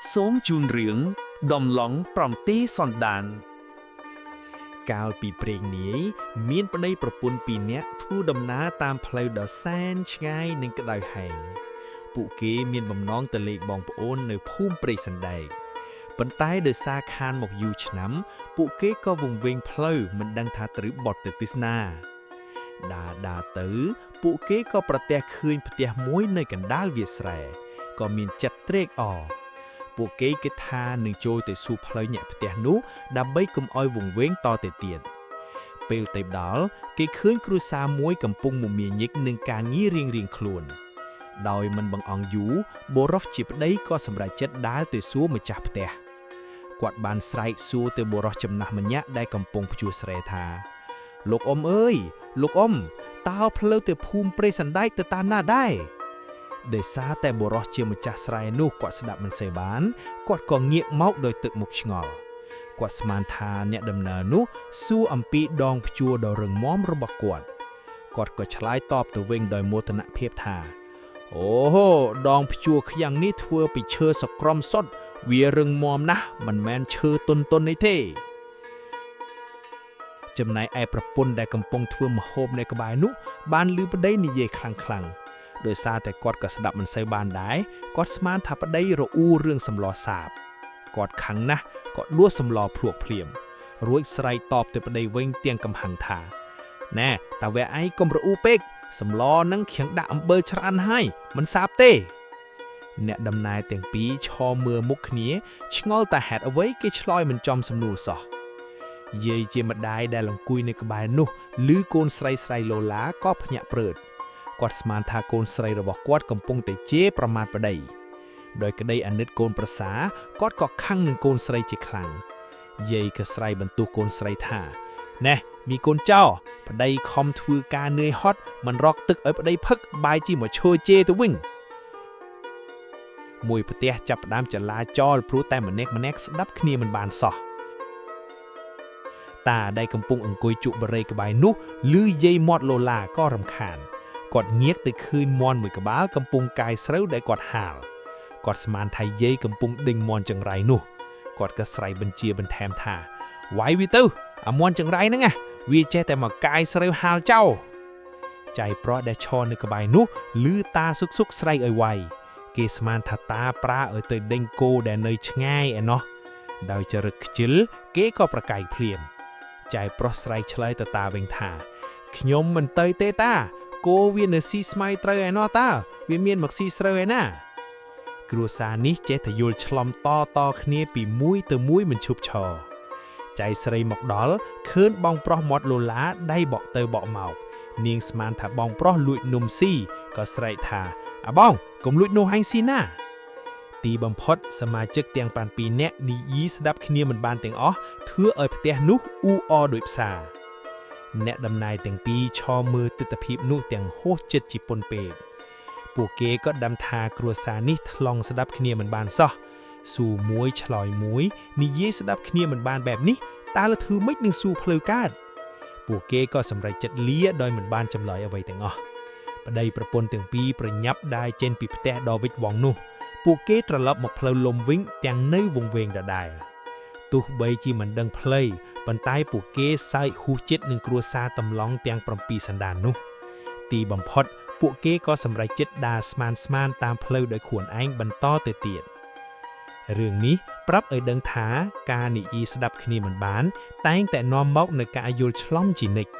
សូមជូនរឿងដំឡងប្រំទេសន្តានកាលពីព្រេងនាយមានប្តីប្រពន្ធពីរនាក់ធ្វើដំណើរតាមផ្លូវដ៏សែនឆ្ងាយនិងក្តៅហែងពួកគេមានបំណងទៅលេងបងប្អូននៅភូមិព្រៃសណ្ដែកប៉ុន្តែដោយសារខានមកយូរឆ្នាំពួកគេក៏វង្វេងផ្លូវមិនដឹងថាត្រូវបត់ទៅទិសណាដើរទៅពួកគេក៏ប្រទះឃើញផ្ទះមួយនៅកណ្ដាលវាលស្រែក៏មានចិត្តត្រេកអរពួកគេគិតថានឹងចូលទៅសួរផ្លូវអ្នកផ្ទះនោះដើម្បីកុំឲ្យវង្វេងតទៅទៀតពេលទៅដល់គេឃើញគ្រួសារមួយកំពុងមមាញឹកនឹងការងាររៀងៗខ្លួនដោយមិនបង្អង់យូរបុរសជាប្តីក៏សម្រេចចិត្តដើរទៅសួរម្ចាស់ផ្ទះគាត់បានស្រែកសួរទៅបុរសចំណាស់ម្នាក់ដែលកំពុងភ្ជួរស្រែថាលោកអ៊ំអើយលោកអ៊ំតើផ្លូវទៅភូមិព្រៃសណ្ដែកទៅតាមណាដែរដោយសារតែបុរសជាម្ចាស់ស្រែនោះគាត់ស្ដាប់មិនសូវបានគាត់ក៏ងាកមកដោយទឹកមុខឆ្ងល់គាត់ស្មានថាអ្នកដំណើរនោះសួរអំពីដងព្យួរដ៏រឹងមាំរបស់គាត់ក៏ឆ្លើយតបទៅវិញដោយមោទនភាពថាអូដងព្យួរខ្យ៉ាងនេះធ្វើពីឈើសក្រំសុទ្ធវារឹងមាំណាស់មិនមែនឈើទន់ៗនេះទេចំណែកឯប្រពន្ធដែលកំពុងធ្វើម្ហូបនៅក្បែរនោះបានឮប្តីនិយាយខ្លាំងដោយសារតែគាត់ក៏ស្ដាប់មិនសូវបានដែរគាត់ស្មានថាប្តីរអ៊ូរឿងសម្លសាបគាត់ខឹងណាស់ក៏ដួសសម្លភ្លក់ភ្លាមរួចស្រែកតបទៅប្តីវិញទាំងកំហឹងថាណែតើវ៉ែឯងកុំរអ៊ូពេកសម្លនឹងខៀងដាក់អំបិលច្រើនហើយមិនសាបទេអ្នកដំណើរទាំងពីរឈរមើលមុខគ្នាឆ្ងល់តែហេតុអ្វីគេឆ្លើយមិនចំសំណួរសោះយាយជាម្ដាយដែលអង្គុយនៅក្បែរនោះឮកូនស្រីឡូឡាក៏ភ្ញាក់ព្រឺតគាត់ស្មានថាកូនស្រីរបស់គាត់កំពុងតែជេរប្រមាថប្តីដោយក្តីអាណិតកូនប្រសាគាត់ក៏ខឹងនឹងកូនស្រីជាខ្លាំងយាយក៏ស្រែកបន្ទោសកូនស្រីថាណែមីកូនចៅប្តីខំធ្វើការនឿយហត់មិនរកទឹកឲ្យប្តីផឹកបាយជីមកឈរជេរទៅវិញមួយផ្ទះចាប់ផ្ដើមចលាចលព្រោះតែម្នាក់ស្ដាប់គ្នាមិនបានសោះតាដែលកំពុងអង្គុយជក់បរិយក្បែរនោះឮយាយមាត់ឡូឡាក៏រំខានគាត់ងាកទៅឃើញមាន់មួយក្បាលកំពុងកាយស្រូវដែលគាត់ហាលគាត់ស្មានថាយាយកំពុងដេញមាន់ចង្រៃនោះគាត់ក៏ស្រែកបញ្ជាបន្ថែមថាវាយវាទៅអាមាន់ចង្រៃហ្នឹងវាចេះតែមកកាយស្រូវហាលចោលចៃប្រុសដែលឈរនៅក្បែរនោះឮតាសុកស្រែកឲ្យវាយគេស្មានថាតាប្រាឲ្យទៅដេញគោដែលនៅឆ្ងាយឯណោះដោយចរិតខ្ជិលគេក៏ប្រកែកភ្លាមចៃប្រុសស្រែកឆ្លើយទៅតាវិញថាខ្ញុំមិនទៅទេតាគោវានៅស៊ីស្មៅត្រូវឯណោះតាវាមានមកស៊ីស្រូវឯណាគ្រួសារនេះចេះតែយល់ឆ្លំតគ្នាពីមួយទៅមួយមិនឈប់ឈរចៃស្រីមកដល់ឃើញបងប្រុសមាត់ឡូឡាដៃបក់ទៅបក់មកនាងស្មានថាបងប្រុសលួចនំស៊ីក៏ស្រែកថាអាបងកុំលួចនំអញស៊ីណាទីបំផុតសមាជិកទាំង7នាក់និយាយស្ដាប់គ្នាមិនបានទាំងអស់ធ្វើឲ្យផ្ទះនោះអ៊ូអរដោយផ្សាអ្នកដំណើរទាំងពីរឈរមើលទិដ្ឋភាពនោះទាំងហួសចិត្តជាពន់ពេកពួកគេក៏ដឹងថាគ្រួសារនេះថ្លង់ស្ដាប់គ្នាមិនបានសោះសួរមួយឆ្លើយមួយនិយាយស្ដាប់គ្នាមិនបានបែបនេះតើលធ្វើម៉េចនឹងសួរផ្លូវកើតពួកគេក៏សម្រេចចិត្តលាដោយមិនបានចម្លើយអ្វីទាំងអស់ប្តីប្រពន្ធទាំងពីរប្រញាប់ដើរចេញពីផ្ទះដ៏វិចវង្សនោះពួកគេត្រឡប់មកផ្លូវលំវិញទាំងនៅវង្វេងដដែលទោះបីជាមិនដឹងផ្លូវប៉ុន្តែពួកគេសើចហ៊ូសចិត្តនឹងគ្រួសារតំឡងទាំង7សណ្ដាននោះទីបំផុតពួកគេក៏សម្រេចចិត្តដើរស្មានតាមផ្លូវដោយខ្លួនឯងបន្តទៅទៀតរឿងនេះប្រាប់ឲ្យដឹងថាការនិយាយស្ដាប់គ្នាមិនបានតែងតែនាំមកនូវការយល់ច្រឡំជានិច្ច